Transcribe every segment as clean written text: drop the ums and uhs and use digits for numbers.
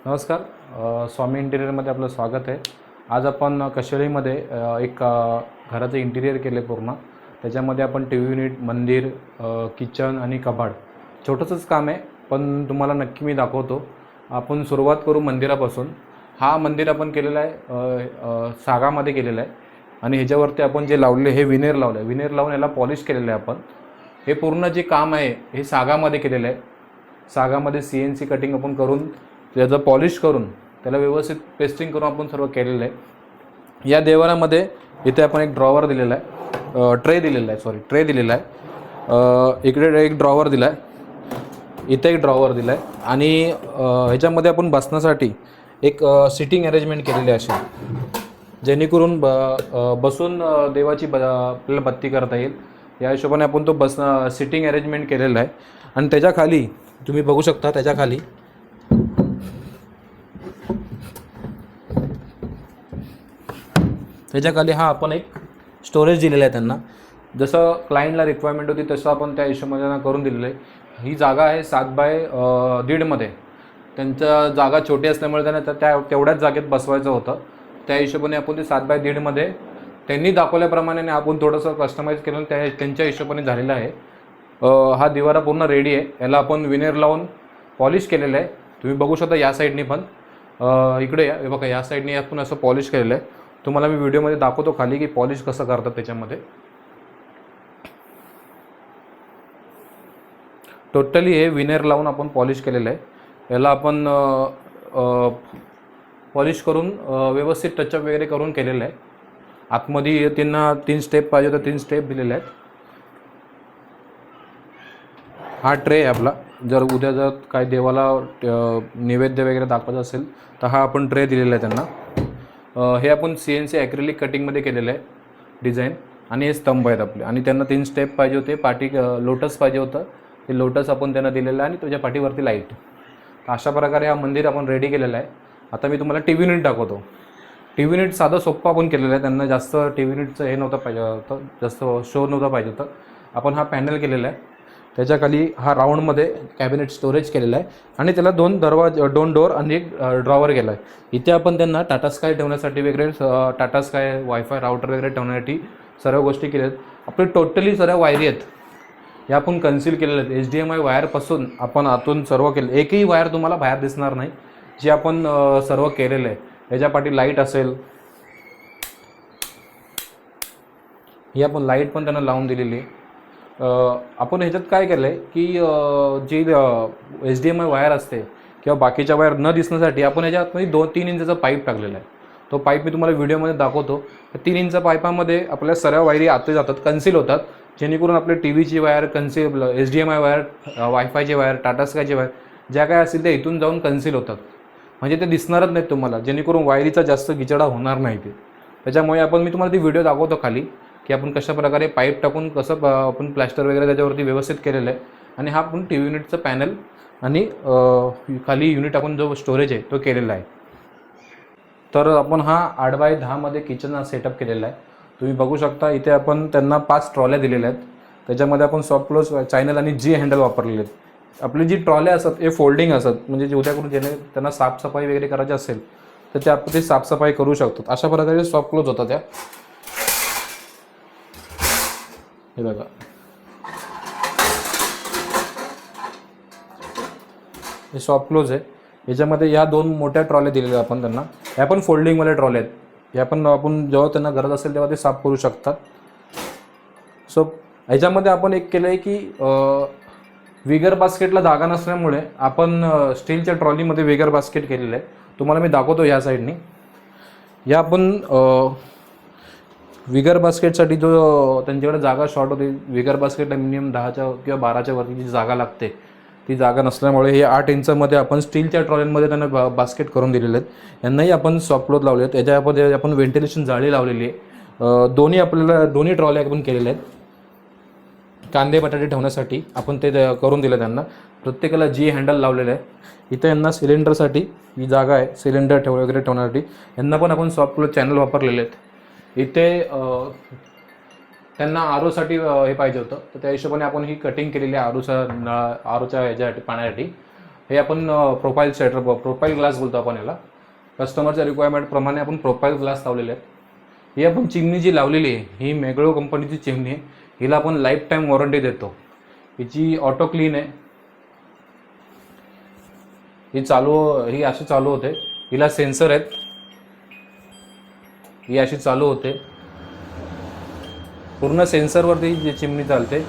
नमस्कार. स्वामी इंटिरियरमध्ये आपलं स्वागत आहे. आज आपण कशेळीमध्ये एक घराचं इंटिरियर केलं आहे पूर्ण. त्याच्यामध्ये आपण टी व्ही युनिट, मंदिर, किचन आणि कबाड छोटंसंच काम आहे, पण तुम्हाला नक्की मी दाखवतो. आपण सुरुवात करू मंदिरापासून. हा मंदिर आपण केलेला आहे सागामध्ये केलेला आहे आणि ह्याच्यावरती आपण जे लावले हे विनेर लावलं आहे. विनेर लावून याला पॉलिश केलेलं आहे आपण. हे पूर्ण जे काम आहे हे सागामध्ये केलेलं आहे. सागामध्ये CNC कटिंग आपण करून त्याचं पॉलिश करून त्याला व्यवस्थित पेस्टिंग करून आपण सर्व केलेलं आहे. या देवारामध्ये इथे आपण एक ड्रॉवर दिलेला आहे, ट्रे दिलेला आहे. इकडे एक ड्रॉवर दिला आहे, इथे एक ड्रॉवर दिला आहे आणि ह्याच्यामध्ये आपण बसण्यासाठी एक सिटिंग अरेंजमेंट केलेली आहे अशी, जेणेकरून बसून देवाची आपल्याला बत्ती करता येईल. या हिशोबाने आपण तो सिटिंग अरेंजमेंट केलेला आहे. आणि त्याच्याखाली तुम्ही बघू शकता, त्याच्याखाली हा आपण एक स्टोरेज दिलेला आहे त्यांना. जसं क्लायंटला रिक्वायरमेंट होती तसं आपण त्या हिशोबाने त्यांना करून दिलेलं आहे. ही जागा आहे 7x1.5 त्यांच्या जागा छोटी असल्यामुळे त्यांना तेवढ्याच जागेत बसवायचं होतं. त्या हिशोबाने आपण ते 7x1.5 त्यांनी दाखवल्याप्रमाणे आपण थोडंसं कस्टमाइज केलं, त्यांच्या हिशोबाने झालेलं आहे. हा दिवारा पूर्ण रेडी आहे. याला आपण विनेर लावून पॉलिश केलेलं आहे. तुम्ही बघू शकता या साईडनी पण, इकडे या, बघा या साईडनी आपण असं पॉलिश केलेलं आहे. तुम्हाला मी व्हिडिओमध्ये दाखवतो खाली की पॉलिश कसं करतात त्याच्यामध्ये. टोटली हे विनेर लावून आपण पॉलिश केलेलं आहे. याला आपण पॉलिश करून व्यवस्थित टचअप वगैरे करून केलेलं आहे. आतमध्ये त्यांना 3 स्टेप पाहिजे तर 3 स्टेप दिलेले आहेत. हा ट्रे आहे आपला. जर उद्या काय देवाला नैवेद्य वगैरे दाखवायचं असेल तर हा आपण ट्रे दिलेला आहे त्यांना. हे आपण CNC ॲक्रिलिक कटिंगमध्ये केलेलं आहे डिझाईन. आणि हे स्तंभ आहेत आपले. आणि त्यांना 3 स्टेप पाहिजे होते, पाठी लोटस पाहिजे होतं, ते लोटस आपण त्यांना दिलेलं आहे आणि त्याच्या पाठीवरती लाईट. अशा प्रकारे हा मंदिर आपण रेडी केलेला आहे. आता मी तुम्हाला TV युनिट दाखवतो. TV युनिट साधं सोप्पं आपण केलेलं आहे. त्यांना जास्त TV युनिटचं हे नव्हतं पाहिजे होतं, जास्त शो नव्हतं पाहिजे होतं. आपण हा पॅनल केलेला आहे. त्याच्याखाली हा राऊंडमध्ये कॅबिनेट स्टोरेज केलेला आहे आणि त्याला 2 डोअर आणि एक ड्रॉवर केला आहे. इथे आपण त्यांना टाटा स्काय ठेवण्यासाठी वगैरे, टाटा स्काय वायफाय राउटर वगैरे ठेवण्यासाठी सर्व गोष्टी केल्या आहेत. आपले टोटली सर्व वायरी आहेत या आपण कन्सील केलेल्या आहेत. HDMI वायरपासून आपण आतून सर्व केलं. एकही वायर तुम्हाला बाहेर दिसणार नाही, जे आपण सर्व केलेलं आहे. याच्या पाठी लाईट असेल, ही आपण लाईट पण त्यांना लावून दिलेली आहे. आपण ह्याच्यात काय केलं आहे की जी HDMI वायर असते किंवा बाकीच्या वायर न दिसण्यासाठी आपण ह्याच्यातमध्ये 2-3 इंचाचा पाईप टाकलेला आहे. तो पाईप मी तुम्हाला व्हिडिओमध्ये दाखवतो. 3 इंच पाईपामध्ये आपल्या सर्व वायरी आत जातात, कन्सील होतात, जेणेकरून आपले TVची वायर कन्सील, HDMI वायर, वायफायची वायर, टाटा स्कायची वायर ज्या काय असतील त्या इथून जाऊन कन्सील होतात. म्हणजे ते दिसणारच नाहीत तुम्हाला, जेणेकरून वायरीचा जास्त गिचडा होणार नाही ते. त्याच्यामुळे मी तुम्हाला ती व्हिडिओ दाखवतो खाली की आपण कशा प्रकारे पाईप टाकून कसं आपण प्लॅस्टर वगैरे त्याच्यावरती व्यवस्थित केलेलं आहे. आणि हा आपण TV युनिटचं पॅनल आणि खाली युनिट आपण जो स्टोरेज आहे तो केलेला आहे. तर आपण हा 8x10 किचन हा सेटअप केलेला आहे. तुम्ही बघू शकता इथे आपण त्यांना 5 ट्रॉल्या दिलेल्या आहेत. त्याच्यामध्ये आपण सॉफ्ट क्लोज चॅनल आणि G हँडल वापरलेले आहेत. आपली जी ट्रॉल्या असतात हे फोल्डिंग असतात, म्हणजे जे उद्या करून ज्याने त्यांना साफसफाई वगैरे करायची असेल तर ते आपण ते साफसफाई करू शकतात. अशा प्रकारे सॉफ्ट क्लोज होतात त्या. हे बघा, हे सॉफ्ट क्लोज आहे. याच्यामध्ये या 2 मोठ्या ट्रॉल्या दिलेल्या आपण त्यांना. ह्या पण फोल्डिंगवाल्या ट्रॉल्या आहेत. ह्या पण आपण जेव्हा त्यांना गरज असेल तेव्हा ते साफ करू शकतात. सो ह्याच्यामध्ये आपण एक केलं आहे की विगर बास्केटला जागा नसल्यामुळे आपण स्टीलच्या ट्रॉलीमध्ये विगर बास्केट केलेलं आहे. तुम्हाला मी दाखवतो या साईडनी. या आपण विगर बास्केटसाठी जो त्यांच्याकडे जागा शॉर्ट होती, विगर बास्केटला मिनिमम 10च्या किंवा 12च्या वरती जी जागा लागते ती जागा नसल्यामुळे हे 8 इंचामध्ये आपण स्टीलच्या ट्रॉलीमध्ये त्यांना बास्केट करून दिलेले आहेत. यांनाही आपण सॉफ्ट क्लोज लावले आहेत. याच्यामध्ये आपण व्हेंटिलेशन जाळी लावलेली आहे. दोन्ही ट्रॉल्या आपण केलेल्या आहेत. कांदे बटाटे ठेवण्यासाठी आपण ते करून दिलं त्यांना. प्रत्येकाला G हँडल लावलेलं आहे. इथं यांना सिलेंडरसाठी ही जागा आहे, सिलेंडर वगैरे ठेवण्यासाठी. यांना पण आपण सॉफ्ट क्लोज चॅनल वापरलेले आहेत. इथे त्यांना आरोसाठी हे पाहिजे होतं, तर त्या हिशोबाने आपण ही कटिंग केलेली आहे आरोच्या ह्याच्यासाठी, पाण्यासाठी. हे आपण प्रोफाईल शटर, प्रोफाईल ग्लास बोलतो आपण याला. कस्टमरच्या रिक्वायरमेंट प्रमाणे आपण प्रोफाईल ग्लास लावलेले आहेत. ही आपण चिमणी जी लावलेली आहे ही मेगळो कंपनीची चिमणी आहे. हिला आपण लाईफ टाईम वॉरंटी देतो. हिची ऑटो क्लीन आहे. ही अशी चालू होते. हिला सेन्सर आहेत. ही अशी चालू होते. पूर्ण सेन्सरवरती जी चिमणी चालते.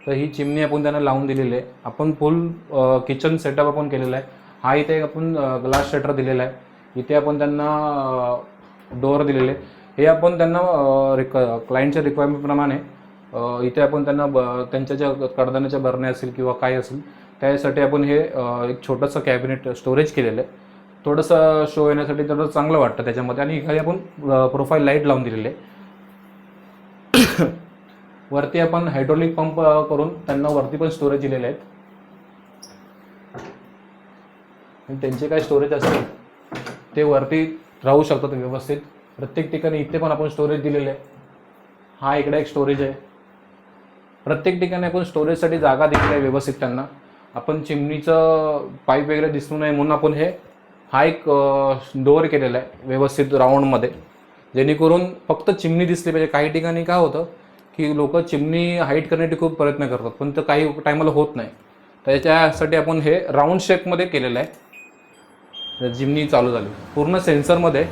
तर ही चिमणी आपण त्यांना लावून दिलेली आहे. आपण फुल किचन सेटअप आपण केलेला आहे. हा इथे आपण ग्लास शटर दिलेला आहे. इथे आपण त्यांना डोअर दिलेले. हे आपण त्यांना क्लायंटच्या रिक्वायरमेंटप्रमाणे इथे आपण त्यांना त्यांच्या ज्या कडधान्याच्या बरण्या असेल किंवा काय असेल त्यासाठी आपण हे एक छोटंसं कॅबिनेट स्टोरेज केलेलं आहे. थोडंसं शो येण्यासाठी थोडं चांगलं वाटतं त्याच्यामध्ये. आणि खाली आपण प्रोफाईल लाईट लावून दिलेले आहे. वरती आपण हायड्रोलिक पंप करून त्यांना वरती पण स्टोरेज दिलेले आहेत. आणि त्यांचे काय स्टोरेज असतील ते वरती राहू शकतात व्यवस्थित. प्रत्येक ठिकाणी इथे पण आपण स्टोरेज दिलेले आहे. हा इकडे एक स्टोरेज आहे. प्रत्येक ठिकाणी आपण स्टोरेजसाठी जागा दिलेली आहे व्यवस्थित त्यांना. आपण चिमणीचं पाईप वगैरे दिसू नये म्हणून आपण हा एक डोअर केलेला आहे व्यवस्थित राऊंडमध्ये, जेणेकरून फक्त चिमणी दिसली पाहिजे. काही ठिकाणी काय होतं की लोक चिमणी हाईट करण्यासाठी खूप प्रयत्न करतात पण ते काही टायमाला होत नाही. त्याच्यासाठी आपण हे राऊंड शेपमध्ये केलेलं आहे. चिमणी चालू झाली पूर्ण सेन्सरमध्ये.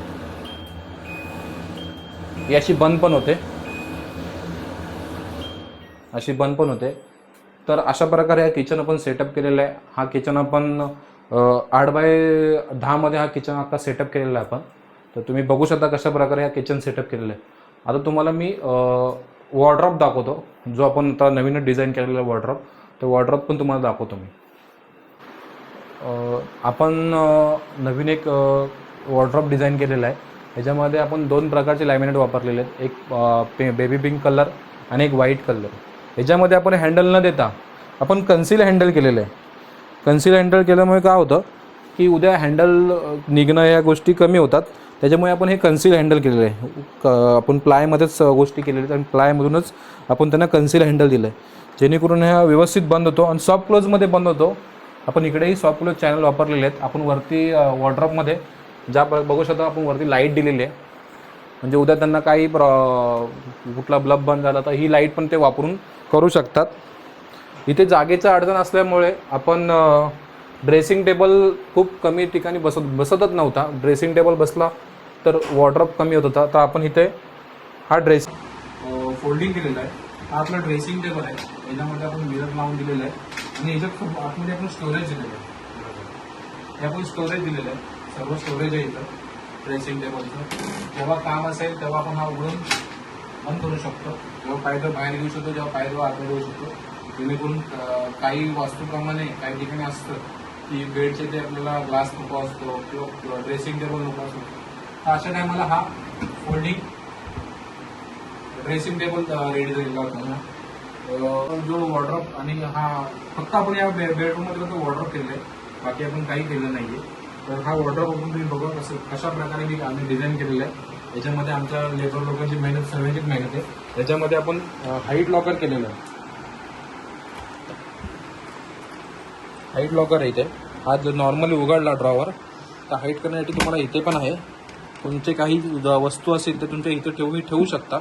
ही अशी बंद पण होते. तर अशा प्रकारे हा किचन आपण सेटअप केलेला आहे. हा किचन आपण 8x10 मध्ये हा किचन अख्खा सेटअप केलेला आहे आपण. तर तुम्ही बघू शकता कशा प्रकारे हा किचन सेटअप केलेला आहे. आता तुम्हाला मी वॉर्डरॉप दाखवतो, जो आपण आता नवीनच डिझाईन केलेला वॉर्डरॉप. तो वॉर्डरॉप पण तुम्हाला दाखवतो मी. आपण नवीन एक वॉर्डरॉप डिझाईन केलेला आहे. ह्याच्यामध्ये आपण 2 प्रकारचे लॅमिनेट वापरलेले आहेत. एक बेबी पिंक कलर आणि एक व्हाईट कलर. ह्याच्यामध्ये आपण हँडल न देता आपण कन्सील हँडल केलेलं आहे. कन्सील हँडल केल्यामुळे काय होतं की उद्या हँडल निघणं या गोष्टी कमी होतात. त्याच्यामुळे आपण हे कन्सील हँडल केलेलं आहे. आपण प्लायमध्येच गोष्टी केलेल्या आहेत आणि प्लायमधूनच आपण त्यांना कन्सील हँडल दिलं आहे, जेणेकरून हा व्यवस्थित बंद होतो आणि सॉफ्ट क्लोजमध्ये बंद होतो. आपण इकडेही सॉफ्ट क्लोज चॅनल वापरलेले आहेत. आपण वरती वॉर्डरॉपमध्ये ज्या बघू शकता आपण वरती लाईट दिलेली आहे, म्हणजे उद्या त्यांना काही कुठला बल्ब बंद झाला तर ही लाईट पण ते वापरून करू शकतात. इथे जागेचं अडचण असल्यामुळे आपण ड्रेसिंग टेबल खूप कमी ठिकाणी बसतच नव्हता. ड्रेसिंग टेबल बसला तर वॉर्डरॉप कमी होत होता. तर आपण इथे हा फोल्डिंग केलेला आहे. हा आपला ड्रेसिंग टेबल आहे. याच्यामध्ये आपण मिरर लावून दिलेला आहे आणि याच्यात खूप आतमध्ये आपण स्टोरेज दिलेलं आहे. हे आपण स्टोरेज दिलेलं आहे. सर्व स्टोरेज आहे इथं ड्रेसिंग टेबलचं. जेव्हा काम असेल तेव्हा आपण हा उघडून बंद करू शकतो. जेव्हा पाहिजे पायदळ घेऊ शकतो, जेव्हा पाहिजे आतमध्ये घेऊ शकतो. जेणेकरून काही वास्तूप्रमाणे काही ठिकाणी असतं की बेडचे ते आपल्याला ग्लास नको असतो किंवा ड्रेसिंग टेबल नको असतो. तर अशा टायमाला हा फोल्डिंग ड्रेसिंग टेबल रेडी झालेला होता. जो वॉर्डरॉप आणि हा फक्त आपण या बेडरूममध्ये तो वॉर्डरॉप केलेला आहे, बाकी आपण काही केलं नाही आहे. तर हा वॉर्डरॉप आपण तुम्ही बघा कशा प्रकारे आम्ही डिझाईन केलेला आहे. याच्यामध्ये आमच्या लेबर लोकांची मेहनत, सर्वांचीच मेहनत आहे. याच्यामध्ये आपण हाईट लॉकर केलेलं आहे. हाईट लॉकर आहे इथे. हा जर नॉर्मली उघडला ड्रॉवर तर हाईट करण्यासाठी तुम्हाला इथे पण आहे. तुमचे काही वस्तू असेल तर तुमच्या इथे ठेवू शकता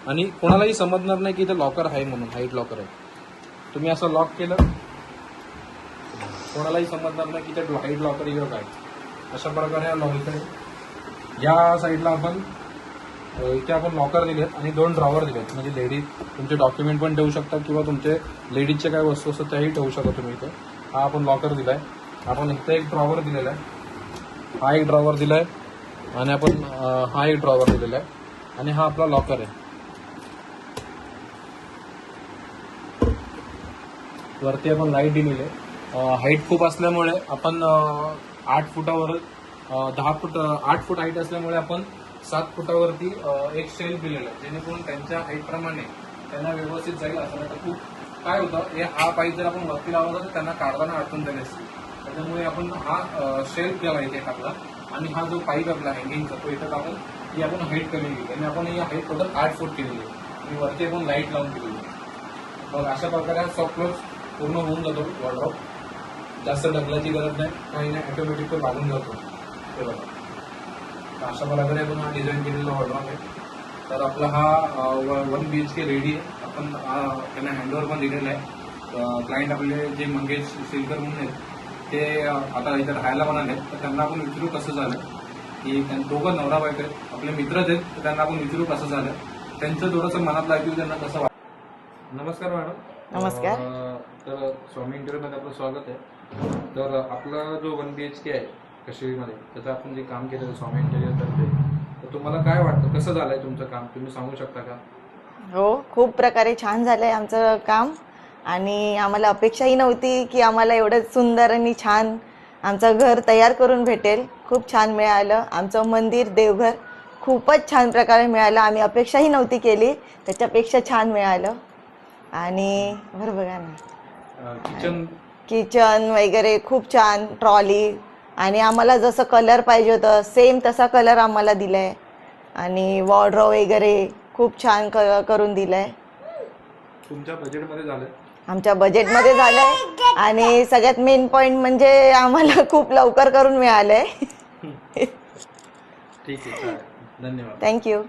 आणि कोणालाही समजणार नाही की इथे लॉकर आहे म्हणून. हाईट लॉकर आहे. तुम्ही असं लॉक केलं कोणालाही समजणार नाही की इथे हाईट लॉकर किंवा काय. अशा प्रकारे हा लॉकर आहे. या साईडला आपण इथे आपण लॉकर दिलेत आणि 2 ड्रॉवर दिलेत, म्हणजे लेडीज तुमचे डॉक्युमेंट पण ठेवू शकता किंवा तुमचे लेडीजचे काय वस्तू असतात त्याही ठेवू शकता तुम्ही इथे. हा आपण लॉकर दिलाय. आपण इथे एक ड्रॉवर दिलेला आहे, हा एक ड्रॉवर दिलाय आणि आपण हा एक ड्रॉवर दिलेला आहे आणि हा आपला लॉकर आहे. वरती आपण लाईट दिलेली आहे. हाईट खूप असल्यामुळे आपण 8 फुटावर 8 फूट हाईट असल्यामुळे आपण 7 फुटावरती एक शेल्फ दिलेला आहे, जेणेकरून त्यांच्या हाईटप्रमाणे त्यांना व्यवस्थित जाईल. असं तर खूप काय होतं हा पाईप जर आपण वरती लावला तर त्यांना काढताना अडचण झाली असते. त्याच्यामुळे आपण हा शेल्फ केला इथे टाकला आणि हा जो पाईप आपला हँगिंगचा तो इथं टाकून ही आपण हाईट कमी केली आणि आपण ही हाईट टोटल 8 फूट केलेली आहे. मी वरती पण लाईट लावून दिली. मग अशा प्रकारे हा सॉफ्ट क्लोज पूर्ण होऊन जातो वॉर्डरोब. जास्त ढकलायची गरज नाही, काही नाही, ऑटोमॅटिक तो लागून जातो. ते बघा, तर अशा प्रकारे आपण हा डिझाईन केलेला वॉर्डरोब आहे. तर आपला हा 1 BHK रेडी आहे. आपण त्यांना हँडओव्हर पण दिलेला आहे. क्लायंट आपले जे मंगेश सिलकर म्हणून आहेत ते आता इथे राहायला पण आले. तर त्यांना आपण विचारू कसं झालं, की दोघं नवरा बायको आहेत, आपले मित्रच आहेत. तर त्यांना आपण विचारू कसं झालं, त्यांचं थोडंसं मनात ऐकू त्यांना कसं वाटतं. नमस्कार मॅडम. नमस्कार. तर स्वामी इंटेरियरमध्ये आपलं स्वागत आहे. तर आपला जो 1 BHK आहे कशिरीमध्ये, त्याचं आपण जे काम केलं स्वामी इंटेरियरतर्फे, तर तुम्हाला काय वाटतं, कसं झालंय तुमचं काम, तुम्ही सांगू शकता का? हो, खूप प्रकारे छान झालंय आमचं काम आणि आम्हाला अपेक्षाही नव्हती की आम्हाला एवढं सुंदर आणि छान आमचं घर तयार करून भेटेल. खूप छान मिळालं. आमचं मंदिर देवघर खूपच छान प्रकारे मिळालं. आम्ही अपेक्षाही नव्हती केली, त्याच्यापेक्षा छान मिळालं. आणि बरं बघा ना, किचन वगैरे खूप छान, ट्रॉली, आणि आम्हाला जसं कलर पाहिजे होतं सेम तसा कलर आम्हाला दिलाय. आणि वॉर्डरोब वगैरे खूप छान करून दिलाय. तुमच्या बजेटमध्ये झालं? आमच्या बजेटमध्ये झालंय. आणि सगळ्यात मेन पॉइंट म्हणजे आम्हाला खूप लवकर करून मिळालंय. ठीक आहे, धन्यवाद. थँक्यू.